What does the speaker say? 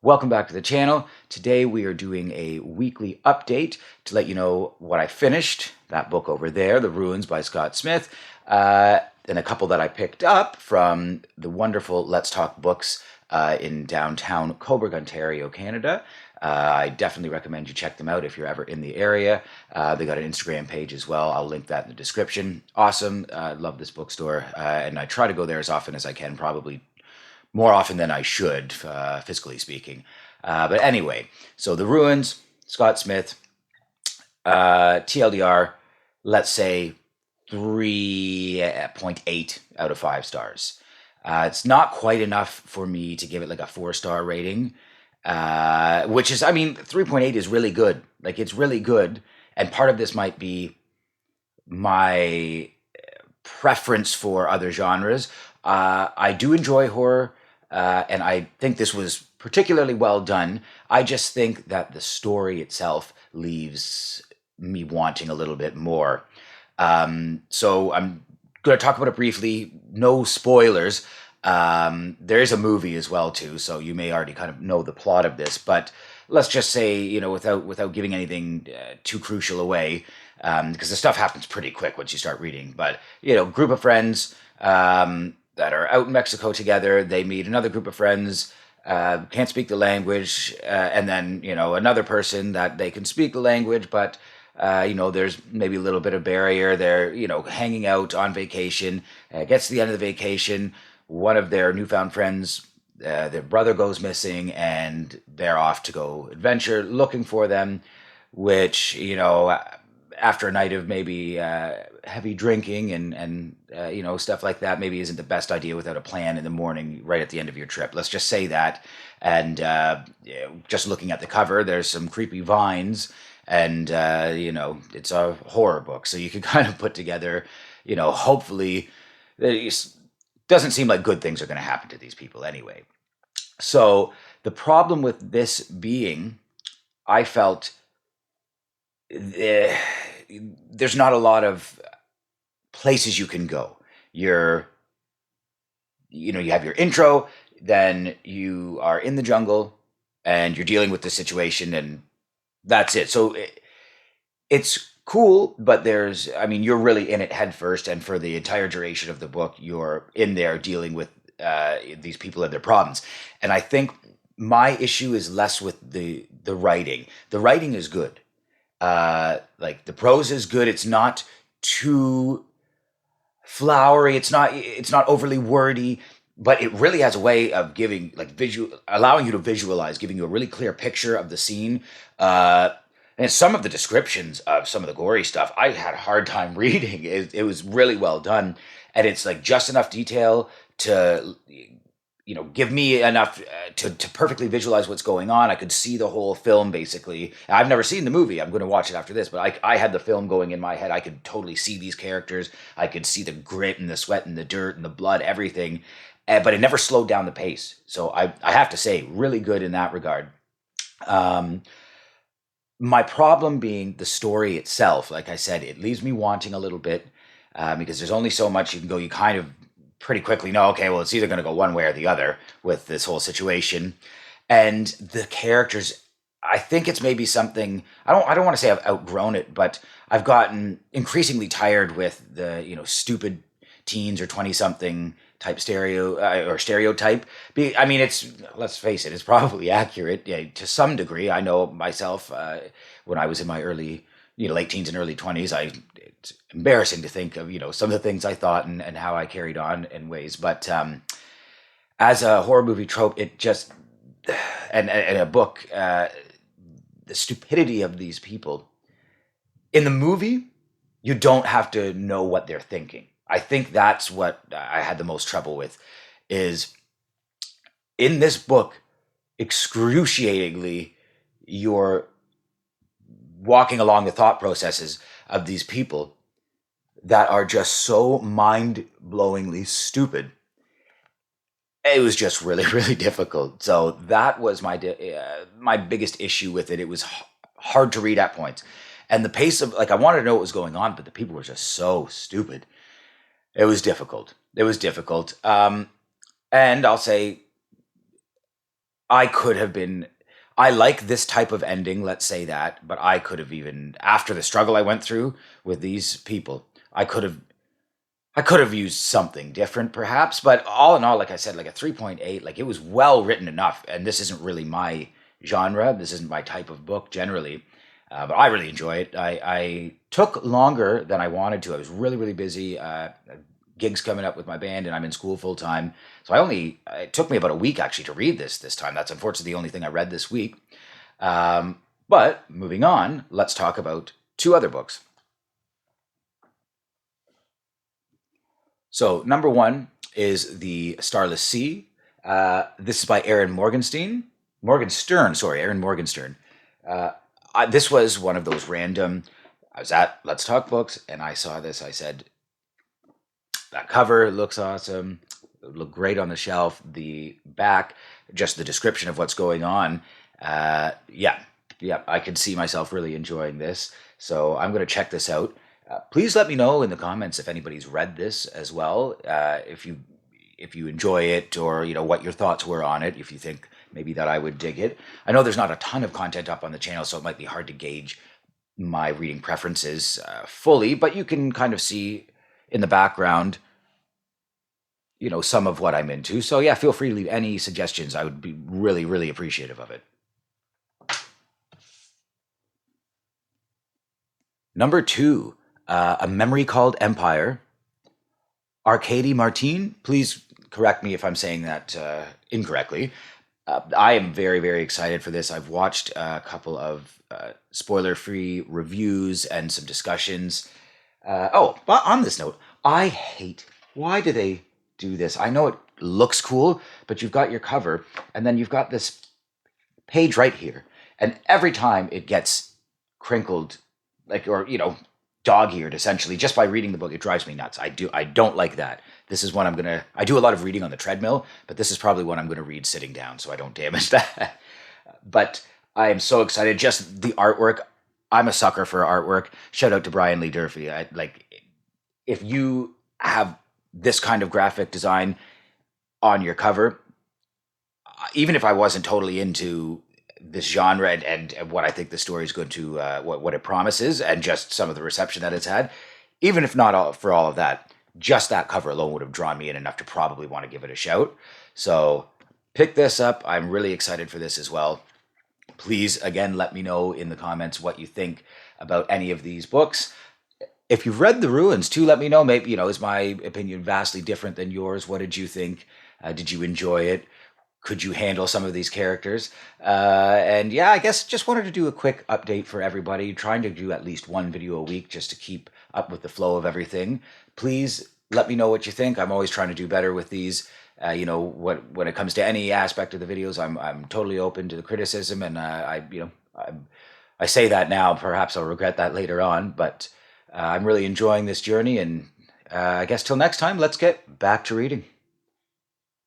Welcome back to the channel. Today we are doing a weekly update to let you know what I finished. That book over there, The Ruins by Scott Smith, and a couple that I picked up from the wonderful Let's Talk Books in downtown Cobourg, Ontario, Canada. I definitely recommend you check them out if you're ever in the area. They got an Instagram page as well. I'll link that in the description. Awesome. Love this bookstore. And I try to go there as often as I can, probably more often than I should, fiscally speaking. But anyway, so The Ruins, Scott Smith, TLDR, let's say 3.8 out of 5 stars. It's not quite enough for me to give it like a 4-star rating, which is, I mean, 3.8 is really good. Like, it's really good. And part of this might be my preference for other genres. I do enjoy horror, and I think this was particularly well done. I just think that the story itself leaves me wanting a little bit more. So I'm going to talk about it briefly. No spoilers. There is a movie as well too, so you may already kind of know the plot of this. But let's just say, without giving anything too crucial away, because the stuff happens pretty quick once you start reading. But group of friends that are out in Mexico together. They meet another group of friends, can't speak the language, and then another person that they can speak the language, but there's maybe a little bit of barrier. They're hanging out on vacation. Gets to the end of the vacation, one of their newfound friends, their brother goes missing, and they're off to go adventure looking for them. Which after a night of maybe heavy drinking and stuff like that, maybe isn't the best idea without a plan in the morning right at the end of your trip. Let's just say that. And just looking at the cover, there's some creepy vines, and it's a horror book, so you can kind of put together, hopefully, it doesn't seem like good things are going to happen to these people anyway. So the problem with this being, I felt there's not a lot of places you can go. You have your intro, then you are in the jungle, and you're dealing with the situation, and that's it. So it's cool, but you're really in it head first, and for the entire duration of the book, you're in there dealing with these people and their problems. And I think my issue is less with the writing. The writing is good. Like, the prose is good. It's not too flowery. It's not overly wordy, but it really has a way of giving, like, allowing you to visualize, giving you a really clear picture of the scene. And some of the descriptions of some of the gory stuff, I had a hard time reading. It was really well done, and it's like just enough detail to give me enough to perfectly visualize what's going on. I could see the whole film, basically. I've never seen the movie. I'm going to watch it after this, but I had the film going in my head. I could totally see these characters. I could see the grit and the sweat and the dirt and the blood, everything. But it never slowed down the pace. So I have to say, really good in that regard. My problem being the story itself. Like I said, it leaves me wanting a little bit, because there's only so much you can go. You kind of pretty quickly know, okay, well, it's either going to go one way or the other with this whole situation. And the characters, I think it's maybe something, I don't want to say I've outgrown it, but I've gotten increasingly tired with the stupid teens or 20 something type stereotype. It's, let's face it, it's probably accurate, yeah, to some degree. I know myself, when I was in my early late teens and early 20s, it's embarrassing to think of some of the things I thought and how I carried on in ways. But as a horror movie trope, it just, and a book, the stupidity of these people in the movie, you don't have to know what they're thinking. I think that's what I had the most trouble with, is in this book, excruciatingly, you're walking along the thought processes of these people that are just so mind-blowingly stupid. It was just really, really difficult. So that was my biggest issue with it. It was hard to read at points. And the pace of, like, I wanted to know what was going on, but the people were just so stupid. It was difficult. It was difficult. And I'll say, I could have been. I like this type of ending, let's say that, but I could have even after the struggle I went through with these people, I could have used something different perhaps, but all in all, like I said, like a 3.8, like it was well written enough. And this isn't really my genre. This isn't my type of book generally. But I really enjoy it. I took longer than I wanted to. I was really, really busy. Gigs coming up with my band, and I'm in school full time. So it took me about a week actually to read this time. That's unfortunately the only thing I read this week. But moving on, let's talk about two other books. So number one is the Starless C. This is by Aaron Morgenstern. Morgenstern, sorry, Aaron Morgenstern. Uh, this was one of those random. I was at Let's Talk Books and I saw this. I said, that cover looks awesome. It looked great on the shelf. The back, just the description of what's going on. Yeah, yeah, I could see myself really enjoying this. So I'm going to check this out. Please let me know in the comments if anybody's read this as well. If you enjoy it, or what your thoughts were on it. If you think maybe that I would dig it. I know there's not a ton of content up on the channel, so it might be hard to gauge my reading preferences fully, but you can kind of see in the background, some of what I'm into. So yeah, feel free to leave any suggestions. I would be really, really appreciative of it. Number two, A Memory Called Empire. Arcady Martin, please correct me if I'm saying that incorrectly. I am very, very excited for this. I've watched a couple of spoiler-free reviews and some discussions. But on this note, I hate. Why do they do this? I know it looks cool, but you've got your cover, and then you've got this page right here, and every time it gets crinkled, like or dog-eared, essentially, just by reading the book, it drives me nuts. I don't like that. This is one I do a lot of reading on the treadmill, but this is probably one I'm gonna read sitting down, so I don't damage that. But I am so excited. Just the artwork. I'm a sucker for artwork. Shout out to Brian Lee Durfee. If you have this kind of graphic design on your cover, even if I wasn't totally into this genre and what I think the story is going to what it promises, and just some of the reception that it's had, even if not for all of that, just that cover alone would have drawn me in enough to probably want to give it a shout. So pick this up. I'm really excited for this as well. Please, again, let me know in the comments what you think about any of these books. If you've read The Ruins, too, let me know. Maybe, is my opinion vastly different than yours? What did you think? Did you enjoy it? Could you handle some of these characters? And yeah, I guess just wanted to do a quick update for everybody, trying to do at least one video a week just to keep up with the flow of everything. Please let me know what you think. I'm always trying to do better with these. When it comes to any aspect of the videos, I'm totally open to the criticism, and I say that now. Perhaps I'll regret that later on, but I'm really enjoying this journey, and I guess till next time, let's get back to reading.